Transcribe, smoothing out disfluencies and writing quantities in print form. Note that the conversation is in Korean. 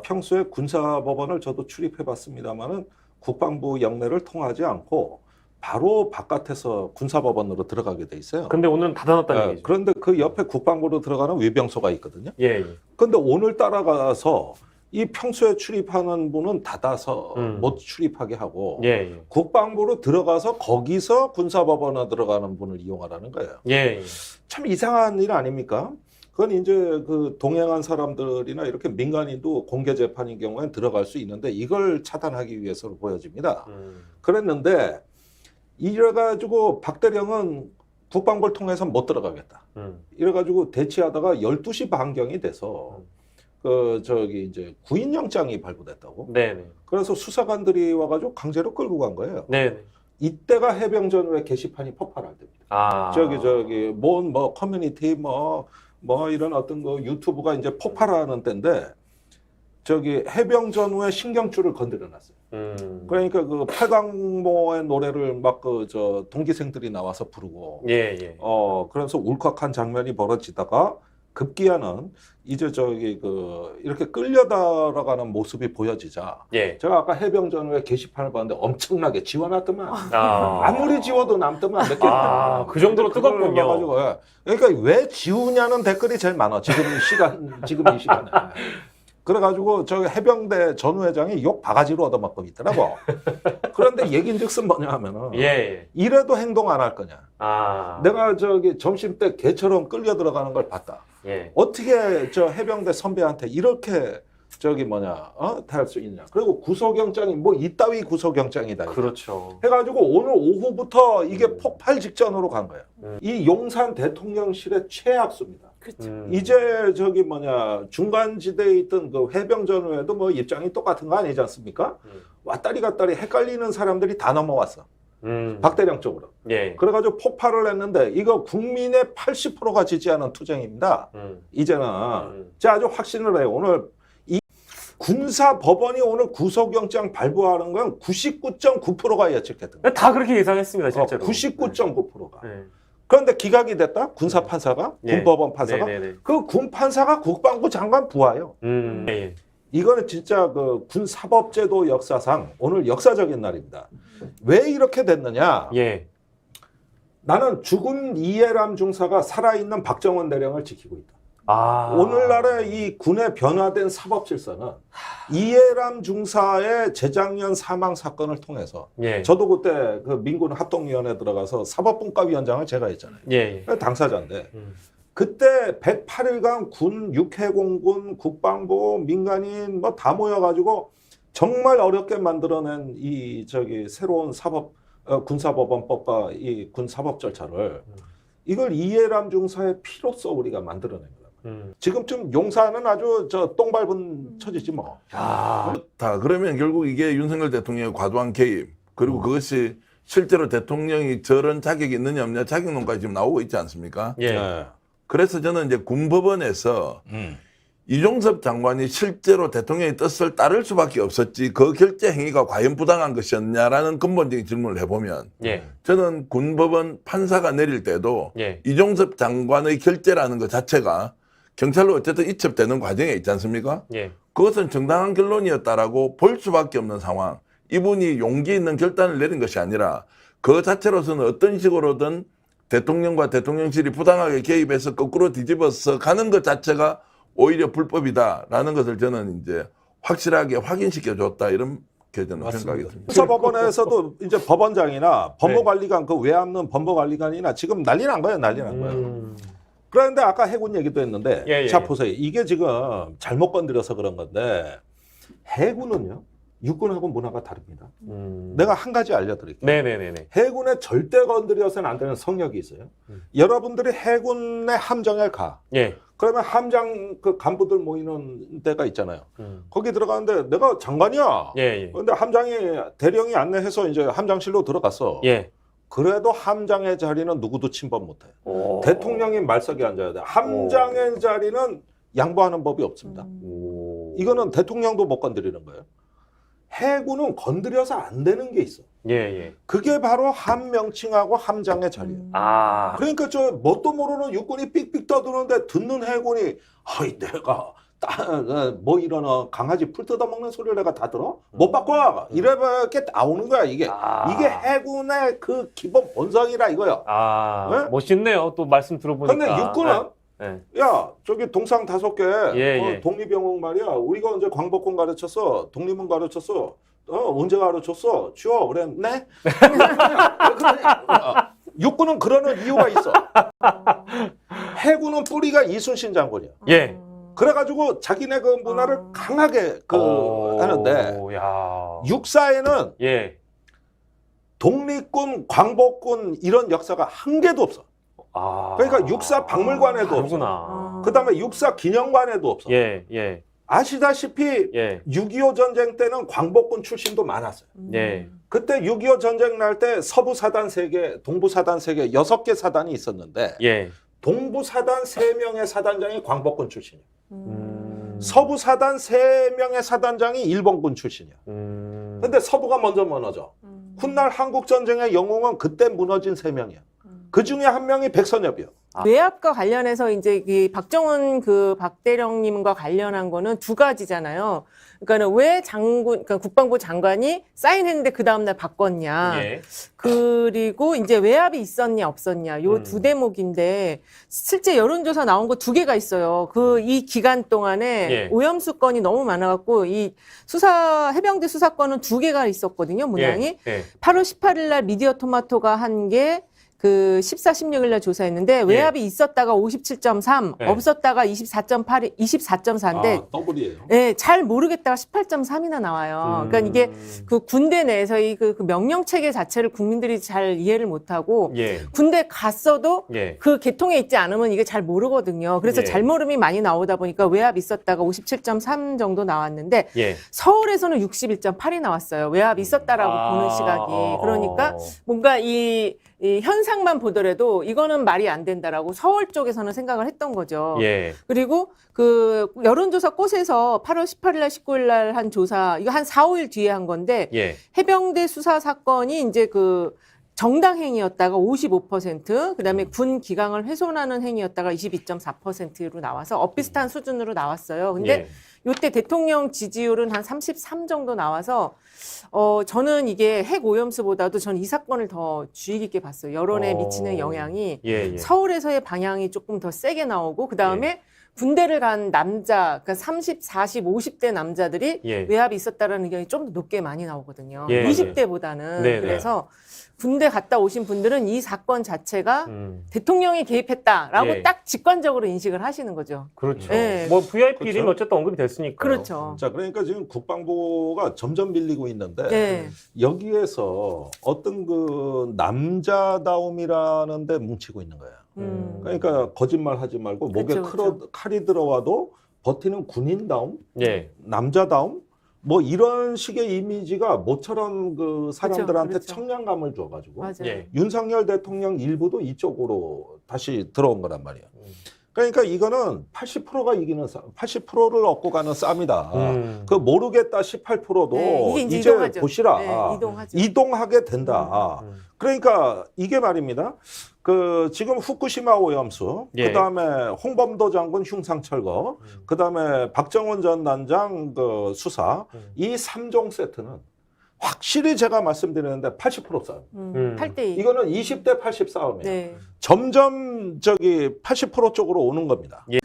평소에 군사법원을 저도 출입해봤습니다만은 국방부 영내를 통하지 않고 바로 바깥에서 군사법원으로 들어가게 돼 있어요. 근데 오늘은 닫아놨다는 예, 얘기죠. 그런데 그 옆에 국방부로 들어가는 외병소가 있거든요. 예, 예. 그런데 오늘 따라가서 이 평소에 출입하는 분은 닫아서 못 출입하게 하고 예, 예. 국방부로 들어가서 거기서 군사법원에 들어가는 분을 이용하라는 거예요. 예, 예. 참 이상한 일 아닙니까? 그건 이제 그 동행한 사람들이나 이렇게 민간인도 공개 재판인 경우엔 들어갈 수 있는데 이걸 차단하기 위해서로 보여집니다. 그랬는데 이래가지고 박대령은 국방부를 통해서 못 들어가겠다. 이래가지고 대치하다가 12시 반경이 돼서 이제 구인영장이 발부됐다고. 네네. 그래서 수사관들이 와가지고 강제로 끌고 간 거예요. 네네. 이때가 해병전후의 게시판이 폭발할 때입니다. 아. 뭐 커뮤니티 뭐 이런 어떤 거 유튜브가 이제 폭발하는 때인데 해병전후의 신경줄을 건드려 놨어요. 그러니까 그 팔강모의 노래를 막 동기생들이 나와서 부르고 예, 예. 그래서 울컥한 장면이 벌어지다가 급기야는 이제 이렇게 끌려들어가는 모습이 보여지자 예. 제가 아까 해병전후의 게시판을 봤는데 엄청나게 지워놨더만 아. 아무리 지워도 남더만 몇 개. 그 정도로 뜨겁군요. 봐가지고, 그러니까 왜 지우냐는 댓글이 제일 많아. 지금 이 시간에. 그래가지고 해병대 전후회장이 욕 바가지로 얻어맞고 있더라고. 그런데 얘긴즉슨 뭐냐 하면은 예. 이래도 행동 안 할 거냐. 아. 내가 점심 때 개처럼 끌려 들어가는 걸 봤다. 예. 어떻게 해병대 선배한테 이렇게 할 수 있냐. 그리고 구속영장이 뭐 이따위 구속영장이다. 그렇죠. 해가지고 오늘 오후부터 이게 폭발 직전으로 간 거예요. 이 용산 대통령실의 최악수입니다. 그렇죠. 이제 중간지대에 있던 그 해병전후에도 뭐 입장이 똑같은 거 아니지 않습니까? 왔다리 갔다리 헷갈리는 사람들이 다 넘어왔어. 박대령 쪽으로. 예. 그래가지고 폭발을 했는데 이거 국민의 80%가 지지하는 투쟁입니다. 이제는 제가 아주 확신을 해요. 오늘 이 군사법원이 오늘 구속영장 발부하는 건 99.9%가 예측했던 거예요. 다 그렇게 예상했습니다, 실제로. 99.9%가. 네. 그런데 기각이 됐다? 군사판사가? 예. 군법원 판사가? 네네네. 그 군판사가 국방부 장관 부하예요. 예. 이거는 진짜 군사법제도 역사상 오늘 역사적인 날입니다. 왜 이렇게 됐느냐? 예. 나는 죽은 이해람 중사가 살아있는 박정원 대령을 지키고 있다. 아. 오늘날의 이 군의 변화된 사법 질서는 이해람 중사의 재작년 사망 사건을 통해서 예. 저도 그때 그 민군 합동위원회 들어가서 사법분과위원장을 제가 했잖아요. 예. 당사자인데 그때 108일간 군, 육해공군, 국방부, 민간인 뭐 다 모여가지고 정말 어렵게 만들어낸 이 새로운 군사법원법과 이 군사법 절차를 이걸 이해람 중사의 피로써 우리가 만들어낸 거예요. 지금쯤 용산은 아주 똥 밟은 처지지 뭐. 그러면 결국 이게 윤석열 대통령의 과도한 개입 그리고 그것이 실제로 대통령이 저런 자격이 있느냐 없느냐 자격론까지 지금 나오고 있지 않습니까? 예. 그래서 저는 이제 군법원에서 이종섭 장관이 실제로 대통령의 뜻을 따를 수밖에 없었지 그 결재 행위가 과연 부당한 것이었냐라는 근본적인 질문을 해보면 예. 저는 군법원 판사가 내릴 때도 예. 이종섭 장관의 결재라는 것 자체가 경찰로 어쨌든 이첩되는 과정에 있지 않습니까? 예. 그것은 정당한 결론이었다라고 볼 수밖에 없는 상황. 이분이 용기 있는 결단을 내린 것이 아니라 그 자체로서는 어떤 식으로든 대통령과 대통령실이 부당하게 개입해서 거꾸로 뒤집어서 가는 것 자체가 오히려 불법이다라는 것을 저는 이제 확실하게 확인시켜 줬다 이런 저는 생각이 듭니다. 군사법원에서도 이제 법원장이나 법무관리관 그 외압는 법무관리관이나 지금 난리 난 거예요. 난리 난 거예요. 그런데 아까 해군 얘기도 했는데 예. 자 보세요. 이게 지금 잘못 건드려서 그런 건데 해군은요. 육군하고 문화가 다릅니다. 내가 한 가지 알려드릴게요. 네네네네. 해군에 절대 건드려서는 안 되는 성역이 있어요. 여러분들이 해군의 함정에 가. 예. 그러면 함장 그 간부들 모이는 데가 있잖아요. 거기 들어가는데 내가 장관이야. 예. 근데 대령이 안내해서 이제 함장실로 들어갔어. 예. 그래도 함장의 자리는 누구도 침범 못해. 대통령이 말석에 앉아야 돼. 함장의 자리는 양보하는 법이 없습니다. 이거는 대통령도 못 건드리는 거예요. 해군은 건드려서 안 되는 게 있어. 예. 그게 바로 함명칭하고 함장의 자리예요. 아. 그러니까 뭣도 모르는 육군이 삑삑 떠드는데 듣는 해군이 내가 뭐 이런 강아지 풀 뜯어먹는 소리를 내가 다 들어? 못 바꿔! 이래밖에 나오는 거야, 이게. 이게 해군의 그 기본 본성이라 이거요. 네? 멋있네요. 또 말씀 들어보니까. 근데 육군은 네. 야, 저기 동상 5개, 예. 독립영웅 말이야. 우리가 언제 광복군 가르쳤어? 독립문 가르쳤어? 언제 가르쳤어? 쉬워. 그래, 네? 육군은 그러는 이유가 있어. 해군은 뿌리가 이순신 장군이야. 예. 그래가지고 자기네 그 문화를 강하게 하는데, 야. 육사에는 예. 독립군, 광복군 이런 역사가 한 개도 없어. 그러니까 육사 박물관에도 없어. 그렇구나. 그다음에 육사 기념관에도 없어. 예. 아시다시피 예. 6.25 전쟁 때는 광복군 출신도 많았어요. 예. 그때 6.25 전쟁 날 때 서부 사단 3개, 동부 사단 3개, 6개 사단이 있었는데 예. 동부 사단 3명의 사단장이 광복군 출신이에요. 서부 사단 3명의 사단장이 일본군 출신이야. 근데 서부가 먼저 무너져. 훗날 한국 전쟁의 영웅은 그때 무너진 3명이야. 그 중에 한 명이 백선엽이요. 외압과 관련해서 이제 이 박정훈 그 박대령님과 관련한 거는 두 가지잖아요. 그러니까는 왜 그러니까 국방부 장관이 사인했는데 그 다음날 바꿨냐. 예. 그리고 이제 외압이 있었냐 없었냐. 요 두 대목인데 실제 여론조사 나온 거 2개가 있어요. 이 기간 동안에 예. 오염수 건이 너무 많아갖고 이 해병대 수사건은 2개가 있었거든요. 문항이. 예. 8월 18일 날 미디어 토마토가 한 게 14, 16일 날 조사했는데 외압이 있었다가 57.3, 예. 없었다가 24.8, 24.4인데 더블이에요. 예, 잘 모르겠다가 18.3이나 나와요. 그러니까 이게 그 군대 내에서의 그 명령 체계 자체를 국민들이 잘 이해를 못 하고 예. 군대 갔어도 예. 그 계통에 있지 않으면 이게 잘 모르거든요. 그래서 예. 잘모름이 많이 나오다 보니까 외압 있었다가 57.3 정도 나왔는데 예. 서울에서는 61.8이 나왔어요. 외압 있었다라고 보는 시각이. 그러니까 뭔가 이 현상만 보더라도 이거는 말이 안 된다라고 서울 쪽에서는 생각을 했던 거죠. 예. 그리고 그 여론조사 꽃에서 8월 18일 날 19일 날 한 조사, 이거 한 4, 5일 뒤에 한 건데 예. 해병대 수사 사건이 이제 정당 행위였다가 55%, 그다음에 군 기강을 훼손하는 행위였다가 22.4%로 나와서 엇비슷한 수준으로 나왔어요. 근데 예. 이때 대통령 지지율은 한 33 정도 나와서 저는 이게 핵 오염수보다도 전 이 사건을 더 주의 깊게 봤어요. 여론에 미치는 영향이 예. 서울에서의 방향이 조금 더 세게 나오고 그다음에 군대를 간 남자, 그러니까 30, 40, 50대 남자들이 예. 외압이 있었다라는 의견이 좀 더 높게 많이 나오거든요. 예. 20대보다는. 네, 그래서 군대 갔다 오신 분들은 이 사건 자체가 대통령이 개입했다라고 예. 딱 직관적으로 인식을 하시는 거죠. 그렇죠. 네. 뭐 VIP 이름이 그렇죠. 어쨌든 언급이 됐으니까. 그렇죠. 자, 그러니까 지금 국방부가 점점 밀리고 있는데 네. 여기에서 어떤 그 남자다움이라는 데 뭉치고 있는 거야. 그러니까 거짓말 하지 말고 목에 그쵸. 칼이 들어와도 버티는 군인다움, 예. 남자다움, 뭐 이런 식의 이미지가 모처럼 그 사람들한테 그렇죠. 청량감을 줘가지고 맞아요. 예. 윤석열 대통령 일부도 이쪽으로 다시 들어온 거란 말이에요. 그러니까 이거는 80%가 이기는 싸움, 80%를 얻고 가는 싸움이다. 그 모르겠다 18%도 네, 이게 이제 이제 이동하죠. 보시라. 네, 이동하죠. 이동하게 된다. 그러니까 이게 말입니다. 지금 후쿠시마 오염수, 예. 그다음에 홍범도 장군 흉상 철거, 그다음에 박정훈 전 단장 수사, 이 3종 세트는 확실히 제가 말씀드리는데 80% 싸움. 8대2. 이거는 20대 80 싸움이에요. 네. 점점 80% 쪽으로 오는 겁니다. 예.